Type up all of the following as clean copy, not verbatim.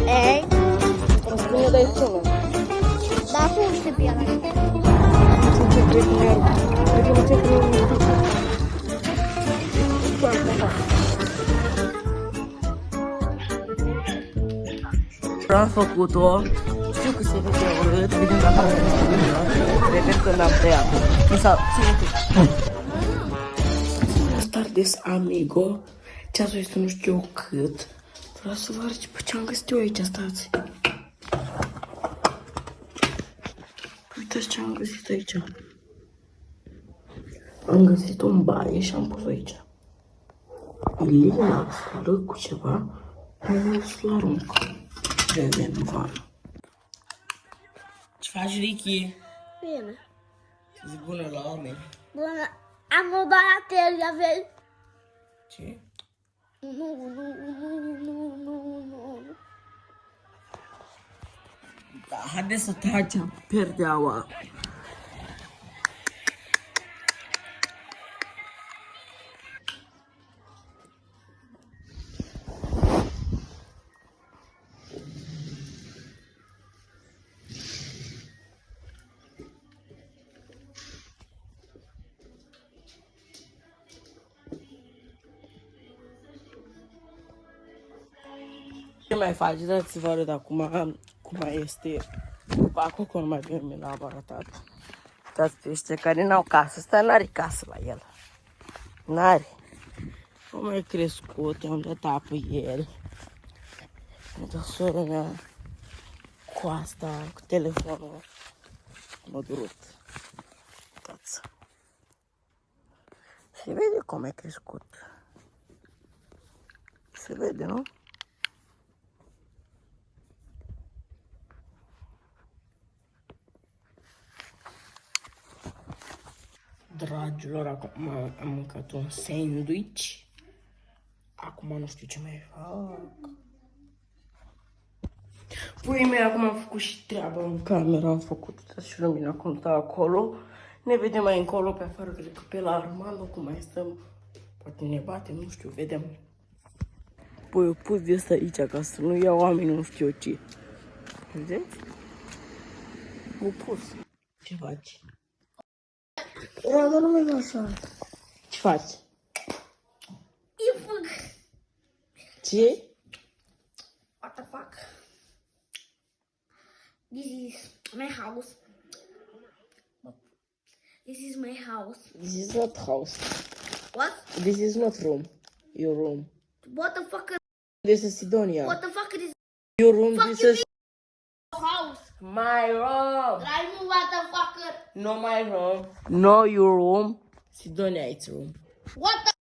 Ei? Îmi spune de sună. Dar cum se pierde? Sincer, cred că mi-ar... Cred că mi-ar am făcut-o. Știu că se vede urât, vedem dacă am făcut. Repet când am tăiat. Nu s-a ținut. Tardes, amigo. Ceasul este nu știu cât. Vreau să vă arăt pe ce am găsit eu aici, stați. Uitați ce am găsit aici. Am găsit un baie și am pus aici. E lina afară cu ceva. Am să-l arunc. Vedem în vară. Ce faci, Ricky? Bine. Zi bună la oameni. Bună. Am o baraterie, aveți? Ce? Nu. Da, haideți să tragem perdeaua. Ce mai faci? Dați-vă arăt acum cum este copacul, că nu mai bine mi l-am arătat. Uitați pe ăștia care n-au casă. Ăsta n-are casă la el. N-are. Nu mai crescut, i-am dat apă ieri. Mi-a dat sora mea cu asta, cu telefonul. M-a durut. Uitați. Se vede cum e crescut. Se vede, nu? Dragilor, acum am mâncat un sandwich. Acum nu știu ce mai fac. Puii mei, acum am făcut și treaba în cameră. Am făcut și lumina cum stă acolo. Ne vedem mai încolo pe afară, cred că pe la Armando, cum mai stăm. Poate ne batem, nu știu, vedem. Păi eu pus de asta aici ca să nu iau oamenii nu știu ce. Vedeți? O pus. Ce faci? Rada, nu mai așa. Ce faci? Eu fac. Ce? What the fuck? This is my house. This is my house. This is not house. What? This is not room. Your room. What the fuck? This is Sidonia. What the fuck is Your room, fuck this you is house? my room. I know what the fucker. No, my room. No, your room. Sidonia, it's room. What the?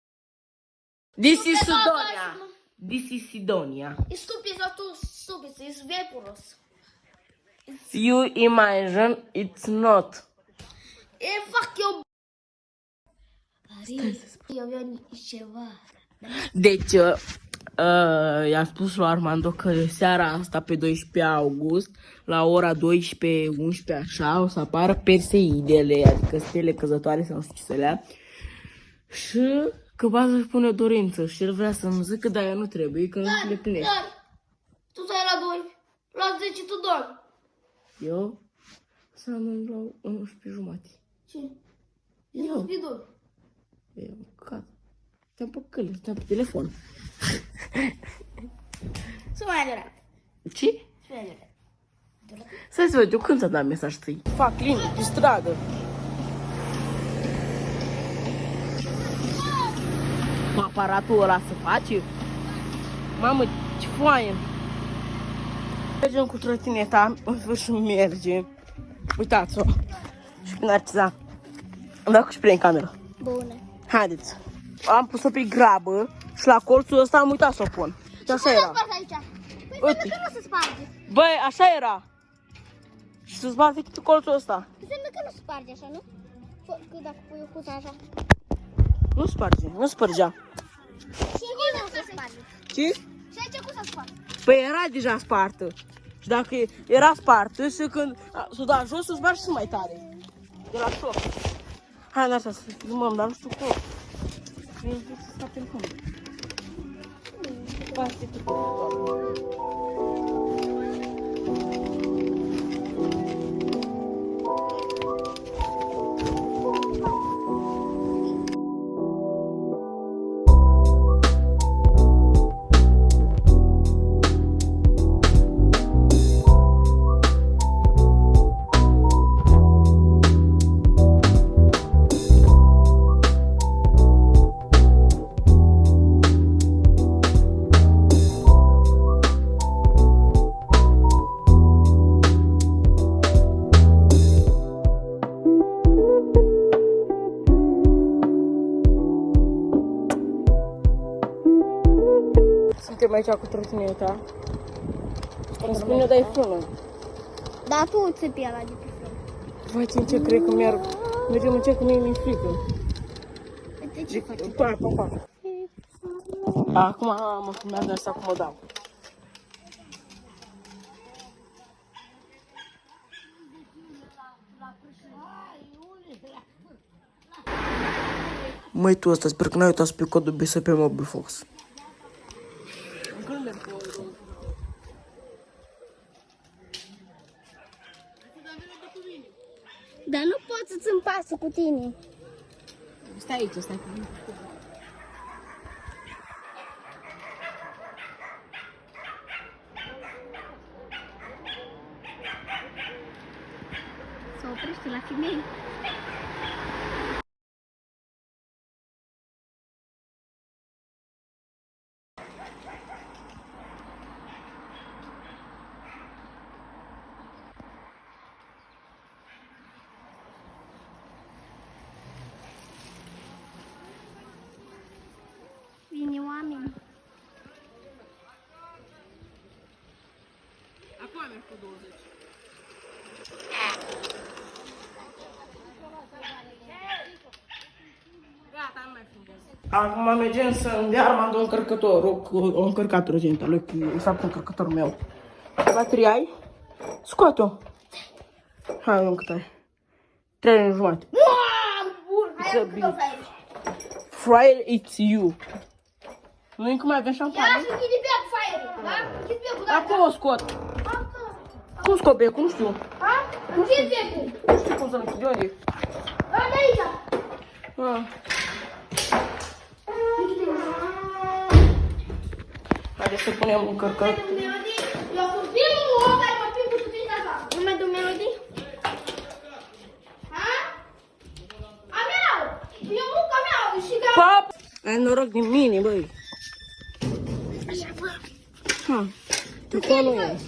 This is Sidonia. This is Sidonia. It's stupid, it's not too stupid. It's vaporous. You imagine it's not. E fuck you. Eu aveam ceva. Deci, i-a spus lui Armando că seara asta, pe 12 august, la ora 12-11, așa, o să apară Perseidele, adică stele căzătoare sau nu știu ce să lea. Și că va să-și pune o dorință și el vrea să-mi zică, dar eu nu trebuie, că nu le plinești. Tu stai la 2, la 10 tu dormi. Eu? Să am la 11:30. Ce? Eu? Spidul. Eu, cat. Te-am pe căle, te-am pe telefon. Să mai aderat. Ce? Să mai aderat. Să văd, eu când ți-am dat mesaj tăi? Fac linii pe stradă. Cu aparatul ăla să face? Mamă, ce foaie! Mergem cu trotineta, în sfârșit merge. Uitați-o. Și pe Narciza. Am dat cu spray în cameră. Bune. Haideți. Am pus-o pe grabă și la colțul ăsta am uitat să o pun. Și așa era. Aici. Păi Uite. înseamnă că nu se sparge. Băi, așa era. Și să-ți bate pe colțul ăsta. Înseamnă că nu se sparge așa, nu? Că dacă pui o cuță așa. Nu sparge, nu spărgea. Și cum nu se sparge? Ce? Și aici cum se sparge? Păi era deja spartă. Și dacă era spartă și când s-o da jos, să sparge și mai tare. De la șoc. Hai, n-așa să filmăm, dar nu știu cum. Vin să scape în fund. Pastitul cu toată. Suntem aici cu trotineta. Îmi spune, dai frână. Dar tu țipi ăla de pe frâu. Vai, ce cred că merg. Mergem în ce că mie mi-e frică. Uite ce faci. Pa. Acum mă filmează să acomodam. Măi tu ăsta, sper că n-ai uitat pe codul BSP Mobile Fox. Dar nu pot să țin pasul cu tine. Stai aici, stai cu mine. Se oprește la femei. Vine oameni. Acum merg cu 20. Gata, nu mai filmez. Acum mergem să îndearmă de încărcător, o încărcat urgentă lui, exact încărcătorul meu. Bateria ai? Scoate-o. Hai, nu cât ai. 3 ani jumate. It's a bit. Fryer, it's you. Nu încă mai avem șampanie? Ia să închide pe aer, da? Închide pe aer. Acum o scot. Cum scot becul? Nu știu. Ha? Închide becul. Nu știu cum să-l închid. De unde e? Da, de aici. Haideți să punem încărcat. Eu cu primul om care mă pun cu tutina ta. Nume de melodii? Ha? A mea! Eu muca mea și ca... Pap! Ai noroc din mine, băi. Așa, bă. Ha. Telefonul e.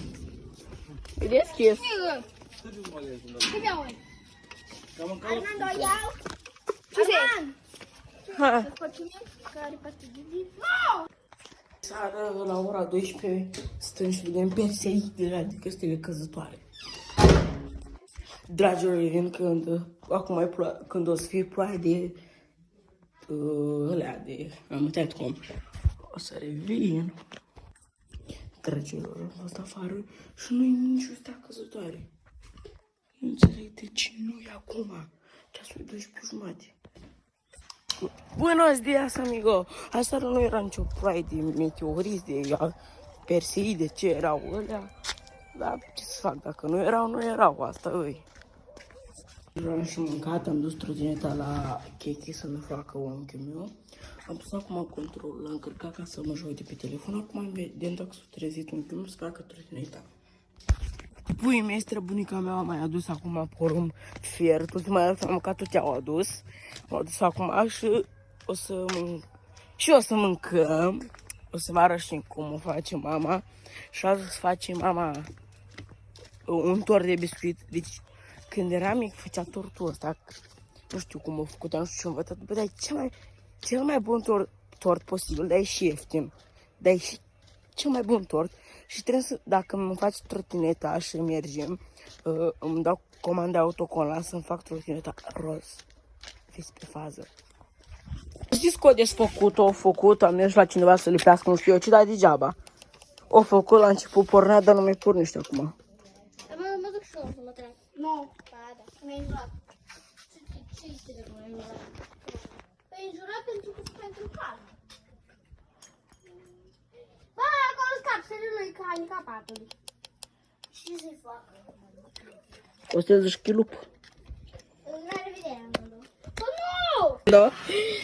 E deschis. Ce beau? Armando, iau. Armand! Ha. Facem care poate de zi? No! Seara la ora 12 stăm și vedem Perseidele, adică stele căzătoare. Dragilor, revin când acum e când o să fie ploaie de ălea de am uitat cum. O să revin. Dragilor, am fost afară și nu-i nicio stea căzătoare. Nu înțeleg de ce nu e acum. Ceasul e 12:30. Buenos dias, amigo! Aseară nu era nicio ploaie de meteoriți, de Perseide, ce erau ălea. Dar ce să fac, dacă nu erau, asta îi. Am și mâncat, am dus trotineta la Chechi să-mi facă unchiul meu. Am pus acum controlul, l-am încărcat ca să mă joc de pe telefon. Acum vedem dacă s-a trezit unchiul meu să facă trotineta. Pui mei, străbunica mea a mai adus acum porumb fiert. Ultima dată am mâncat tot ce au adus. M-au adus acum și o să mâncăm. O să vă arăt și cum o face mama. Și azi o să face mama un tort de biscuit. Deci când eram mic făcea tortul ăsta. Nu știu cum a făcut, nu știu ce am învățat. Bă, dar e cel mai bun tort posibil, dar e și ieftin. Dar e și cel mai bun tort. Și trebuie să, dacă îmi faci trotineta și mergem, îmi dau comanda autocolan să-mi fac trotineta roz. Fiți pe fază. Știți că o făcut, am mers la cineva să lipească, nu știu eu ce, dar degeaba. O făcut, la început pornea, dar nu mai pornește acum. Mă duc și eu să mă trag. Nu. Ba, da. Mi-ai jurat. Ce este de cum mi-ai jurat? Păi ai jurat pentru că Bă, acolo sunt capsele lui ca încapatului. Ce să-i facă? O să te duci chilup. La revedere, acolo. Bă, nu! Da?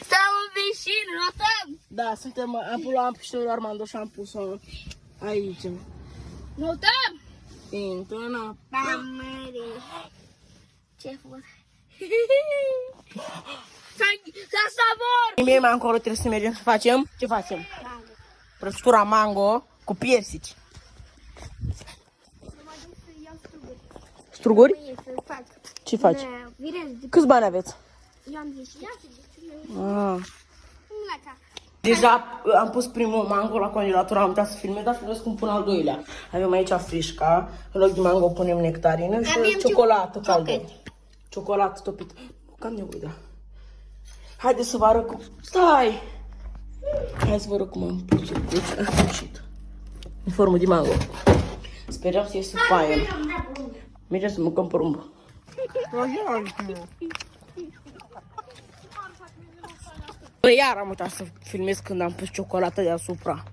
Stau în veșin, notăm! Da, suntem, am pus la piscinul Armando și am pus-o aici. Notăm! Intona. Pamere. Ce frumos. Ca savor! Mie mai încolo trebuie să mergem să facem. Ce facem? Prăjitura mango cu piersici. Struguri? Ce faci? Câți bani aveți? Eu am zis. Ah. Deja am pus primul mango la congelator, am uitat să filmez, dar filmez cum pun al doilea. Avem aici frișca, în loc de mango punem nectarină și Avem ciocolată caldă. Ciocolată topită. Cam nevoie, da. Haideți să vă arăt cum... Stai! Hai să vă arăt cum am pus în sfârșit. În formă de mango. Sperăm să iese fain. Mergem să mâncăm porumbul. Iar am uitat să filmez când am pus ciocolată deasupra.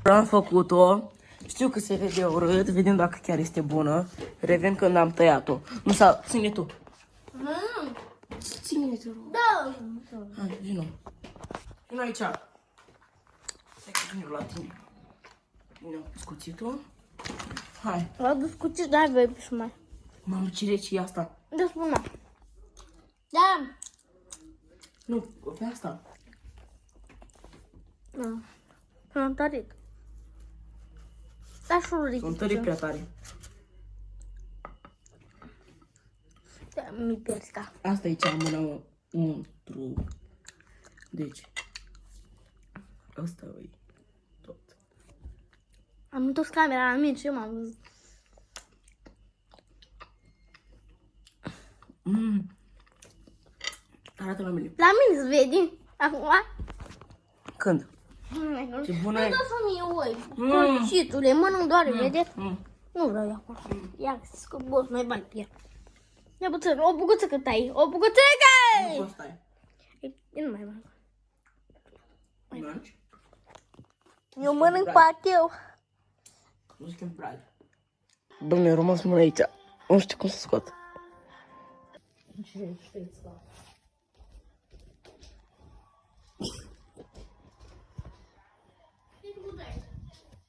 Am făcut-o. Știu că se vede urât, vedem dacă chiar este bună. Revin când am tăiat-o. Nu s-a... Ține tu. Ține-te, rog. Da! Hai, vino. Vino aici. Stai că vin eu la tine. Vino cu cuțitul. Hai. L-a dus cuțit, dar voi pe mai. Mamă, ce rece e asta? Da, spune. Da. Nu, pe asta. Nu. Am tărit. Da, și ridic. Sunt tărit prea tare. Da, mi pierda. Asta e cea mână untru. Deci. Asta e tot. Am întors camera la mine și eu m-am văzut. Arată la mine. La mine se vede. Acum. Când? Ce bună e. Nu dă să mie oi. Cuțitule, mănânc doar, vedeți? Nu vreau eu acolo. Ia, să că boss mai bani pe ea. Ia puțin, o bucăță cât ai. O bucăță cât Nu stai. Eu nu mai mănânc. Mănânci? Eu mănânc pateu. Nu știu brad. Bă, mi-a rămas mâna aici. Nu știu cum să scot.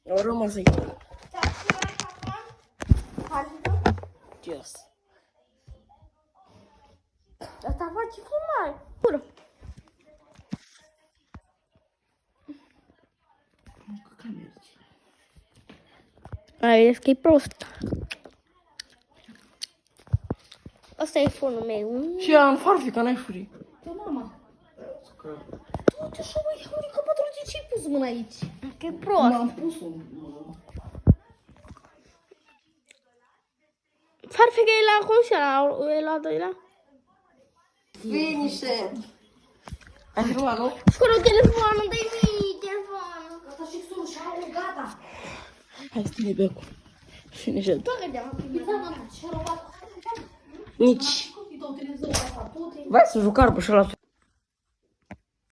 Au rămas aici. Yes. Asta face fumare. Pură. Ai, vezi că e prost. Asta e fonul meu. Și ea în farfică, n-ai furii. Da, mama. Uite așa, băi, Hurica, patru, de ce-ai pus mâna aici? Că e prost. M-am pus-o. Farfica e la cum se la e la doilea? Finish it. Ai filmat, nu? Scură telefonul, dă-i mie telefonul. Asta și sunt și are gata. Hai, ține becul. Finish it. Tot vedeam. Nici. Vai să jucar pe ăla.